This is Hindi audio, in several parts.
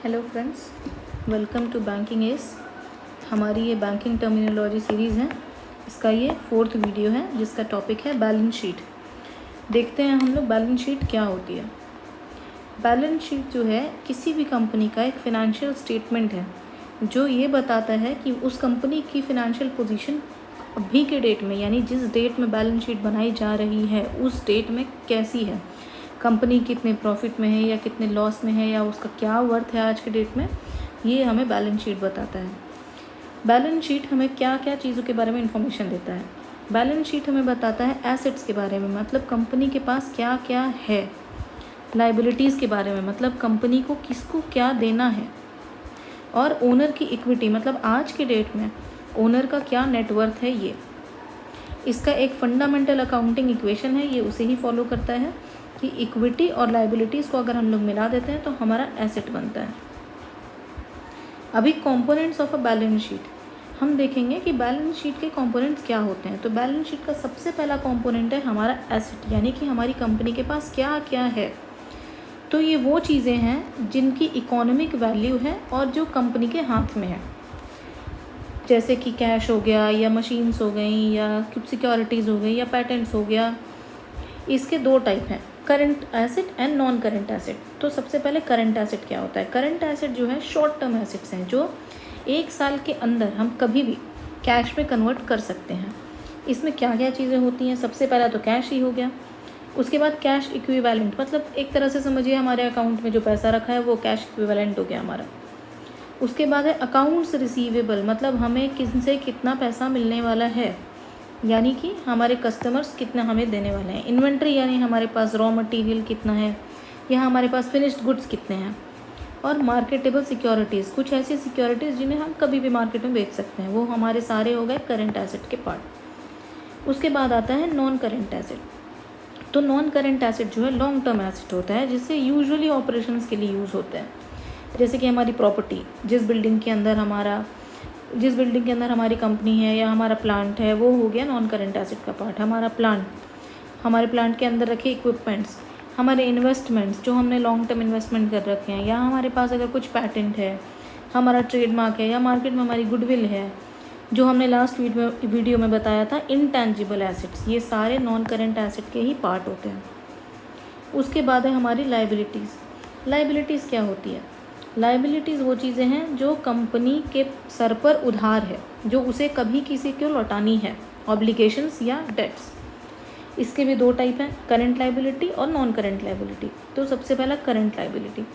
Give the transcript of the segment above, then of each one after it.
Hello friends, welcome to banking S. हमारी ये बैंकिंग टर्मिनोलॉजी सीरीज़ है। इसका ये 4th वीडियो है जिसका टॉपिक है बैलेंस शीट। देखते हैं हम लोग बैलेंस शीट क्या होती है। बैलेंस शीट जो है किसी भी कंपनी का एक फ़िनैंशियल स्टेटमेंट है जो ये बताता है कि उस कंपनी की फ़िनैंशियल पोजीशन अभी के डेट में, यानी जिस डेट में बैलेंस शीट बनाई जा रही है उस डेट में कैसी है, कंपनी कितने प्रॉफिट में है या कितने लॉस में है या उसका क्या वर्थ है आज के डेट में, ये हमें बैलेंस शीट बताता है। बैलेंस शीट हमें क्या क्या चीज़ों के बारे में इंफॉर्मेशन देता है। बैलेंस शीट हमें बताता है एसेट्स के बारे में, मतलब कंपनी के पास क्या क्या है। लाइबिलिटीज़ के बारे में, मतलब कंपनी को किसको क्या देना है। और ओनर की इक्विटी, मतलब आज के डेट में ओनर का क्या नेटवर्थ है। ये इसका एक फंडामेंटल अकाउंटिंग इक्वेशन है, ये उसे ही फॉलो करता है कि इक्विटी और लाइबिलिटीज़ को अगर हम लोग मिला देते हैं तो हमारा एसेट बनता है। अभी components of a balance sheet हम देखेंगे कि बैलेंस शीट के कंपोनेंट्स क्या होते हैं। तो बैलेंस शीट का सबसे पहला कंपोनेंट है हमारा एसेट, यानी कि हमारी कंपनी के पास क्या क्या है। तो ये वो चीज़ें हैं जिनकी इकोनॉमिक वैल्यू है और जो कंपनी के हाथ में है, जैसे कि कैश हो गया या मशीन्स हो गई या कुछ सिक्योरिटीज़ हो गई या पैटेंट्स हो गया। इसके दो टाइप हैं, current asset and non current asset. तो सबसे पहले करंट एसेट क्या होता है। करंट एसेट जो है शॉर्ट टर्म एसेट्स हैं जो 1 साल के अंदर हम कभी भी कैश में कन्वर्ट कर सकते हैं। इसमें क्या क्या चीज़ें होती हैं, सबसे पहला तो कैश ही हो गया। उसके बाद कैश इक्विवेलेंट, मतलब एक तरह से समझिए हमारे अकाउंट में जो पैसा रखा है वो कैश इक्विवेलेंट हो गया हमारा। उसके बाद है अकाउंट्स रिसीवेबल, मतलब हमें किनसे कितना पैसा मिलने वाला है, यानी कि हमारे कस्टमर्स कितना हमें देने वाले हैं। इन्वेंट्री, यानी हमारे पास रॉ मटेरियल कितना है या हमारे पास फिनिश्ड गुड्स कितने हैं। और मार्केटेबल सिक्योरिटीज़, कुछ ऐसी सिक्योरिटीज़ जिन्हें हम कभी भी मार्केट में बेच सकते हैं, वो हमारे सारे हो गए करंट एसेट के पार्ट। उसके बाद आता है नॉन करंट एसेट। तो नॉन करंट एसेट जो है लॉन्ग टर्म एसेट होता है जिससे यूजुअली ऑपरेशंस के लिए यूज़ होते हैं। जैसे कि हमारी प्रॉपर्टी, जिस बिल्डिंग के अंदर हमारी कंपनी है या हमारा प्लांट है, वो हो गया नॉन करंट एसेट का पार्ट। हमारे प्लांट के अंदर रखे इक्विपमेंट्स, हमारे इन्वेस्टमेंट्स जो हमने लॉन्ग टर्म इन्वेस्टमेंट कर रखे हैं, या हमारे पास अगर कुछ पैटेंट है, हमारा ट्रेडमार्क है, या मार्केट में हमारी गुडविल है, जो हमने लास्ट वीडियो में बताया था इनटैंजिबल एसेट्स, ये सारे नॉन करंट एसेट के ही पार्ट होते हैं। उसके बाद है हमारी लाइबिलिटीज़। लाइबिलिटीज़ क्या होती है। लाइबिलिटीज़ वो चीज़ें हैं जो कंपनी के सर पर उधार है, जो उसे कभी किसी को लौटानी है, ऑब्लिगेशंस या डेट्स। इसके भी दो टाइप हैं, करंट लाइबिलिटी और नॉन करंट लाइबिलिटी। तो सबसे पहला करंट लाइबिलिटी।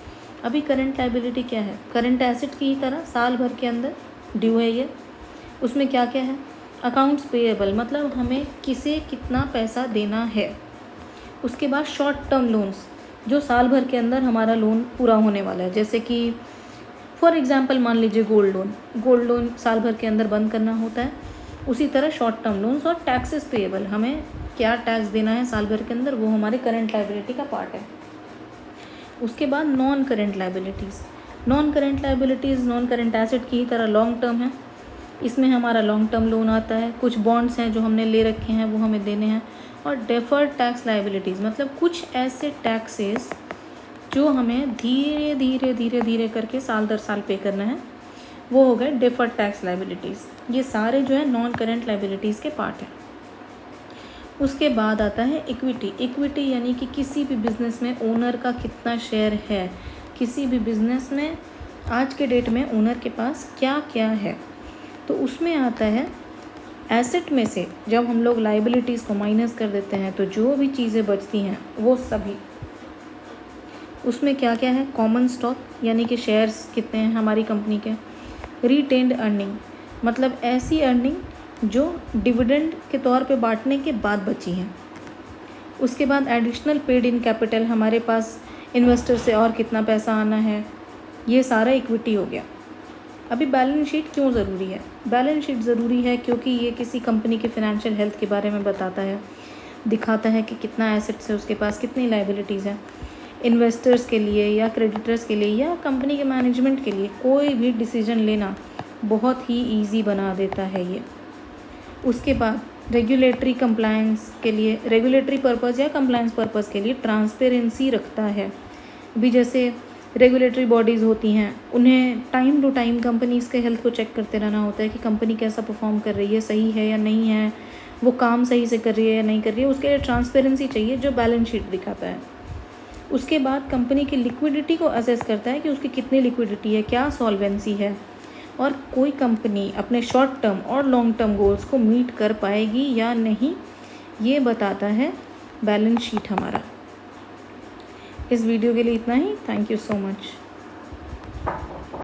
अभी करंट लाइबिलिटी क्या है, करंट एसेट की ही तरह साल भर के अंदर ड्यू है ये। उसमें क्या क्या है, अकाउंट्स पेएबल, मतलब हमें किसे कितना पैसा देना है। उसके बाद शॉर्ट टर्म लोन्स, जो साल भर के अंदर हमारा लोन पूरा होने वाला है, जैसे कि फॉर एग्जांपल मान लीजिए गोल्ड लोन साल भर के अंदर बंद करना होता है। उसी तरह शॉर्ट टर्म लोन्स और टैक्सेस पेएबल, हमें क्या टैक्स देना है साल भर के अंदर, वो हमारे करंट लाइबिलिटी का पार्ट है। उसके बाद non current liabilities. Non current asset की ही तरह लॉन्ग टर्म है। इसमें हमारा लॉन्ग टर्म लोन आता है, कुछ बॉन्ड्स हैं जो हमने ले रखे हैं वो हमें देने हैं। और डेफर्ड टैक्स लाइबिलिटीज़, मतलब कुछ ऐसे टैक्सेस जो हमें धीरे करके साल दर साल पे करना है, वो हो गए डेफर्ड टैक्स लाइबिलिटीज़। ये सारे जो है नॉन करंट लाइबिलिटीज़ के पार्ट हैं। उसके बाद आता है इक्विटी, यानी कि किसी भी बिज़नेस में ओनर का कितना शेयर है, किसी भी बिज़नेस में आज के डेट में ओनर के पास क्या क्या है। तो उसमें आता है एसेट में से जब हम लोग लाइबिलिटीज़ को माइनस कर देते हैं तो जो भी चीज़ें बचती हैं वो सभी, उसमें क्या क्या है, कॉमन स्टॉक, यानी कि शेयर्स कितने हैं हमारी कंपनी के। रिटेन्ड अर्निंग, मतलब ऐसी अर्निंग जो डिविडेंड के तौर पे बांटने के बाद बची हैं। उसके बाद एडिशनल पेड इन कैपिटल, हमारे पास इन्वेस्टर से और कितना पैसा आना है, ये सारा इक्विटी हो गया। अभी बैलेंस शीट क्यों ज़रूरी है। बैलेंस शीट ज़रूरी है क्योंकि ये किसी कंपनी के फिनैंशियल हेल्थ के बारे में बताता है, दिखाता है कि कितना एसेट्स है उसके पास, कितनी लाइबिलिटीज़ हैं। इन्वेस्टर्स के लिए या क्रेडिटर्स के लिए या कंपनी के मैनेजमेंट के लिए कोई भी डिसीजन लेना बहुत ही ईजी बना देता है ये। उसके बाद रेगुलेटरी कंप्लायंस के लिए, रेगुलेटरी पर्पज़ या कंप्लायंस पर्पज़ के लिए ट्रांसपेरेंसी रखता है। अभी जैसे रेगुलेटरी बॉडीज़ होती हैं, उन्हें टाइम टू टाइम कंपनीज़ के हेल्थ को चेक करते रहना होता है कि कंपनी कैसा परफॉर्म कर रही है, सही है या नहीं है, वो काम सही से कर रही है या नहीं कर रही है। उसके लिए ट्रांसपेरेंसी चाहिए जो बैलेंस शीट दिखाता है। उसके बाद कंपनी की लिक्विडिटी को असेस करता है कि उसकी कितनी लिक्विडिटी है, क्या सॉल्वेंसी है, और कोई कंपनी अपने शॉर्ट टर्म और लॉन्ग टर्म गोल्स को मीट कर पाएगी या नहीं, ये बताता है बैलेंस शीट हमारा। इस वीडियो के लिए इतना ही। Thank you so much.